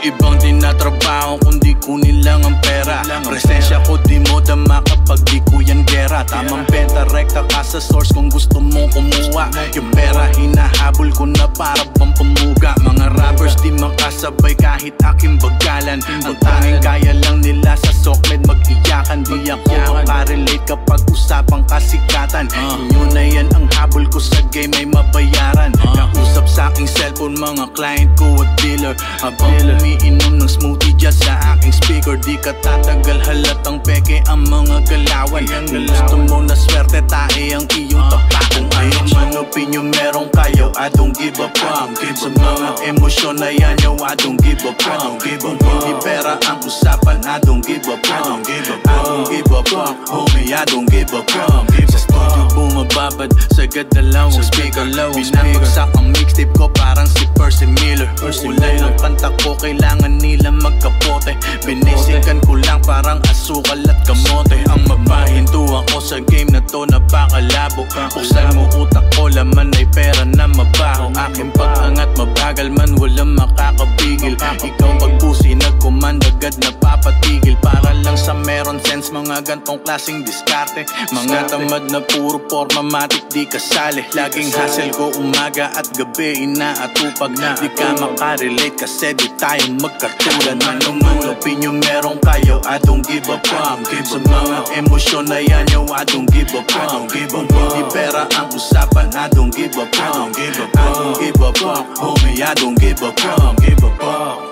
ibang tinatrabaho kundi kunin lang ang pera. Presensya ko di mo dama kapag di ko yan gera. Tamang benta, rekta ka sa source kung gusto mo kumuha. Yung pera hinahabol ko na para bang pamuga. Mga rappers di makasabay kahit aking bagalan. Ang tanging kaya lang nila sa sokmed mag-iyakan. Di ako makarelate kapag usapang kasikatan. Inyo na yan ang habol ko sa game ay mabayaran. Nausap sa aking cellphone mga client ko at dealer. Habang umiinom ng smoothie dyan sa aking speaker. Di ka tatagal halatang peke ang mga galawan. Kung gusto mo na swerte tae ang iyong tapakan. Ayun man opinion meron kayo, I don't give a fuck. Sa mga emosyon na yan yo, I don't give a fuck. Kung hindi pera ang usapan, I don't give a fuck. I don't give a fuck, homie, I don't give a fuck. Sa studio bumababad, sagad dalawang speaker. Binabagsak ang mixtape ko parang si Percy Miller. Ulay ng kanta ko, kailangan nila magkapote. Binisikan ko lang parang asukal at kamote. Ang mapahinto ako sa game na to, napakalabo. Buksan mo utak ko, laman ay pera na mabaho. Aking pag-angat mabagal man, walang makakapigil. Ikaw pagpusi nagkumanda, agad napapatigil. Para lang sa meron sense, mga gantong klaseng diskarte. Mga tamad na puro forma matik di kasali. Laging hassle ko umaga at gabi, inaatupag na di ka makarelate kasi di tayo magkatulad. Anong opinion meron kayo, I don't give a fuck. Sa mga emosyon na yan yo, I don't give a fuck. Kung hindi pera ang usapan, I don't give a fuck. I don't give a fuck, homie, I don't give a fuck.